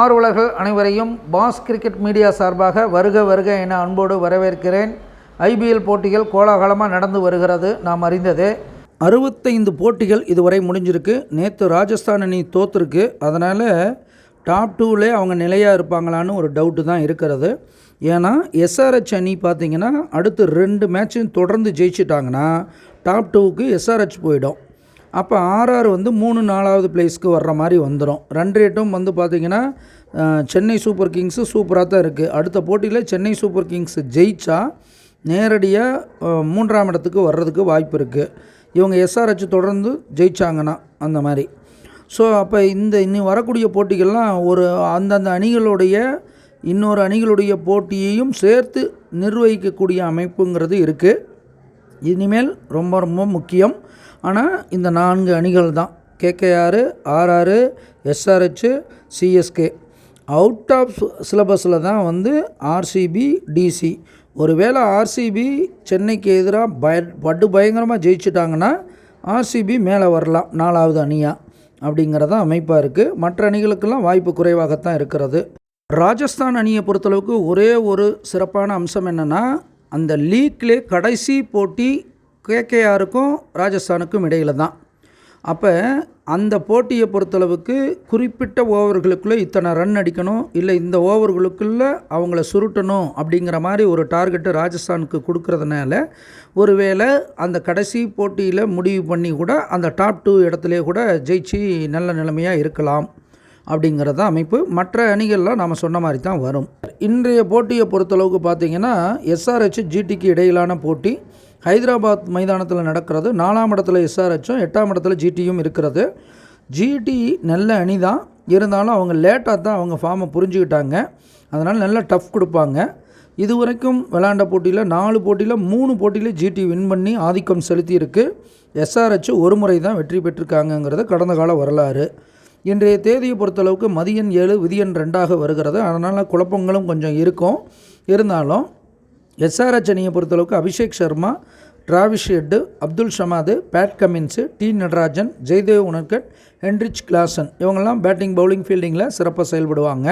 ஆர்வலர்கள் அனைவரையும் pass cricket media சார்பாக வருக வருக என அன்போடு வரவேற்கிறேன். ஐபிஎல் போட்டிகள் கோலாகலமாக நடந்து வருகிறது, நாம் அறிந்ததே. 65 போட்டிகள் இதுவரை முடிஞ்சிருக்கு. நேற்று ராஜஸ்தான் அணி தோற்றுருக்கு. அதனால் டாப் 2லே அவங்க நிலையாக இருப்பாங்களான்னு ஒரு டவுட்டு தான் இருக்கிறது. ஏன்னா எஸ்ஆர்ஹெச் அணி பார்த்திங்கன்னா அடுத்து 2 மேட்சும் தொடர்ந்து ஜெயிச்சிட்டாங்கன்னா டாப் 2க்கு எஸ்ஆர்ஹெச் போயிடும். அப்போ ஆர்ஆர் 3-4வது பிளேஸ்க்கு வர்ற மாதிரி வந்துடும். ரன் ரேட்டும் பார்த்திங்கன்னா சென்னை சூப்பர் கிங்ஸு சூப்பராக தான் இருக்குது. அடுத்த போட்டியில் சென்னை சூப்பர் கிங்ஸ் ஜெயிச்சா நேரடியாக 3ஆம் இடத்துக்கு வர்றதுக்கு வாய்ப்பு இருக்குது. இவங்க எஸ்ஆர்ஹெச் தொடர்ந்து ஜெயிச்சாங்கன்னா அந்த மாதிரி. ஸோ அப்போ இன்னி வரக்கூடிய போட்டிகள்லாம் ஒரு அந்தந்த அணிகளுடைய இன்னொரு அணிகளுடைய போட்டியையும் சேர்த்து நிர்வகிக்கக்கூடிய அமைப்புங்கிறது இருக்குது. இனிமேல் ரொம்ப ரொம்ப முக்கியம். ஆனால் இந்த 4 அணிகள் தான் கேகேஆர், ஆர்ஆர், எஸ்ஆர்ஹெச், சிஎஸ்கே. அவுட் ஆஃப் சிலபஸில் தான் ஆர்சிபி, டிசி. ஒருவேளை ஆர்சிபி சென்னைக்கு எதிராக பயங்கரமாக ஜெயிச்சிட்டாங்கன்னா ஆர்சிபி மேலே வரலாம் 4வது அணியாக அப்படிங்கிறதான் அமைப்பாக இருக்குது. மற்ற அணிகளுக்கெல்லாம் வாய்ப்பு குறைவாகத்தான் இருக்கிறது. ராஜஸ்தான் அணியை பொறுத்தளவுக்கு ஒரே ஒரு சிறப்பான அம்சம் என்னென்னா, அந்த லீக்லே கடைசி போட்டி கேகேஆருக்கும் ராஜஸ்தானுக்கும் இடையில் தான். அப்போ அந்த போட்டியை பொறுத்தளவுக்கு குறிப்பிட்ட ஓவர்களுக்குள்ளே இத்தனை ரன் அடிக்கணும், இல்லை இந்த ஓவர்களுக்குள்ளே அவங்கள சுருட்டணும் அப்படிங்கிற மாதிரி ஒரு டார்கெட்டு ராஜஸ்தானுக்கு கொடுக்கறதுனால ஒருவேளை அந்த கடைசி போட்டியில் முடிவு பண்ணி கூட அந்த டாப் 2 இடத்துலே கூட ஜெயிச்சு நல்ல நிலைமையாக இருக்கலாம் அப்படிங்கிறது தான் அமைப்பு. மற்ற அணிகள்லாம் நாம் சொன்ன மாதிரி தான் வரும். இன்றைய போட்டியை பொறுத்தளவுக்கு பார்த்திங்கன்னா எஸ்ஆர்ஹெச் ஜிடிக்கு இடையிலான போட்டி ஹைதராபாத் மைதானத்தில் நடக்கிறது. 4ஆம் இடத்துல எஸ்ஆர்ஹெச்சும் 8ஆம் இடத்துல ஜிடியும் இருக்கிறது. ஜிடி நல்ல அணி தான், இருந்தாலும் அவங்க லேட்டாக தான் அவங்க ஃபார்மை புரிஞ்சுக்கிட்டாங்க. அதனால் நல்ல டஃப் கொடுப்பாங்க. இதுவரைக்கும் விளையாண்ட போட்டியில் 4 போட்டியில் 3 போட்டியில் ஜிடி வின் பண்ணி ஆதிக்கம் செலுத்தியிருக்கு. எஸ்ஆர்ஹெச் ஒரு முறை தான் வெற்றி பெற்றிருக்காங்கங்கிறது கடந்த கால வரலாறு. இன்றைய தேதியை பொறுத்தளவுக்கு மதியம் 7 விதியன் 2ஆக வருகிறது. அதனால் குழப்பங்களும் கொஞ்சம் இருக்கும். இருந்தாலும் எஸ்ஆர்ஹெச் அணியை பொறுத்தளவுக்கு Abhishek Sharma, Travis Head, Abdul Samad, Pat Cummins, T Natarajan, Jaydev Unadkat, Heinrich Klaasen இவங்கெல்லாம் பேட்டிங் பவுலிங் ஃபீல்டிங்கில் சிறப்பாக செயல்படுவாங்க.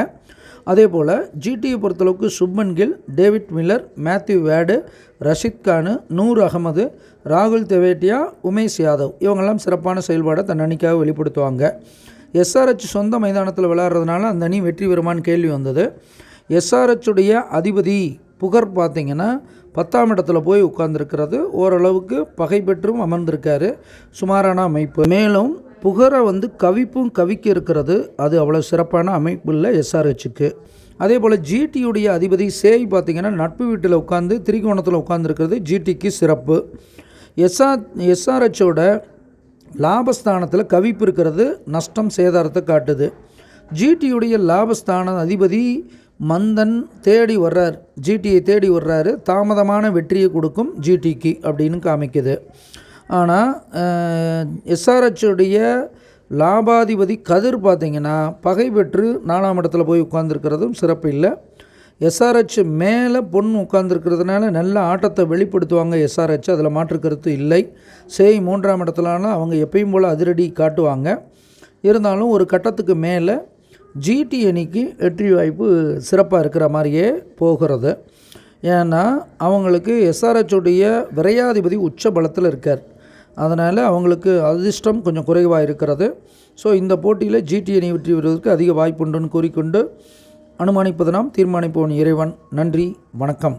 அதே போல் ஜிடியை பொறுத்தளவுக்கு Shubman Gill, David Miller, Matthew Wade, Rashid கானு, நூர் அகமது, ராகுல் தெவேட்டியா, உமேஷ் யாதவ் இவங்கெல்லாம் சிறப்பான செயல்பாடை தன் அணிக்காக வெளிப்படுத்துவாங்க. எஸ்ஆர்ஹெச் சொந்த மைதானத்தில் விளையாடுறதுனால அந்த அணி வெற்றி பெறுமான்னு கேள்வி வந்தது. எஸ்ஆர்ஹெச்சுடைய அதிபதி புகர் பார்த்திங்கன்னா 10ஆம் இடத்துல போய் உட்கார்ந்துருக்கிறது. ஓரளவுக்கு பகை பெற்றும் அமர்ந்திருக்காரு. சுமாரான அமைப்பு. மேலும் புகரை கவிப்பும் கவிக்க இருக்கிறது. அது அவ்வளோ சிறப்பான அமைப்பு இல்லை எஸ்ஆர்ஹெச்சுக்கு. அதே போல் ஜிடியுடைய அதிபதி சேய் பார்த்திங்கன்னா நட்பு வீட்டில் உட்காந்து திரிகோணத்தில் உட்காந்துருக்கிறது ஜிடிக்கு சிறப்பு. எஸ்ஆர்ஹெச்சோட லாபஸ்தானத்தில் கவிப்பு இருக்கிறது நஷ்டம் சேதாரத்தை காட்டுது. ஜிடியுடைய லாபஸ்தான அதிபதி மந்தன் தேடி வர்றார், ஜிடியை தேடி வர்றாரு. தாமதமான வெற்றியை கொடுக்கும் ஜிடிக்கு அப்படின்னு காமிக்குது. ஆனால் எஸ்ஆர்ஹெச்சுடைய லாபாதிபதி கதிர் பார்த்திங்கன்னா பகை பெற்று 4ஆம் இடத்துல போய் உட்கார்ந்துருக்கிறதும் சிறப்பு இல்லை. எஸ்ஆர்ஹெச் மேலே பொண்ணு உட்கார்ந்துருக்கிறதுனால நல்ல ஆட்டத்தை வெளிப்படுத்துவாங்க எஸ்ஆர்ஹெச், அதில் மாற்றுக்கருத்து இல்லை. சேய் 3ஆம் இடத்துலனா அவங்க எப்பயும் போல் அதிரடி காட்டுவாங்க. இருந்தாலும் ஒரு கட்டத்துக்கு மேலே ஜிடி அணிக்கு வெற்றி வாய்ப்பு சிறப்பாக இருக்கிற மாதிரியே போகிறது. ஏன்னா அவங்களுக்கு எஸ்ஆர்ஹெச்சுடைய விரையாதிபதி உச்ச பலத்தில் இருக்கார். அதனால் அவங்களுக்கு அதிர்ஷ்டம் கொஞ்சம் குறைவாக இருக்கிறது. ஸோ இந்த போட்டியில் ஜிடி அணி வெற்றி பெறுவதற்கு அதிக வாய்ப்புண்டுன்னு கூறிக்கொண்டு அனுமானிப்பது நாம், தீர்மானிப்பவன் இறைவன். நன்றி, வணக்கம்.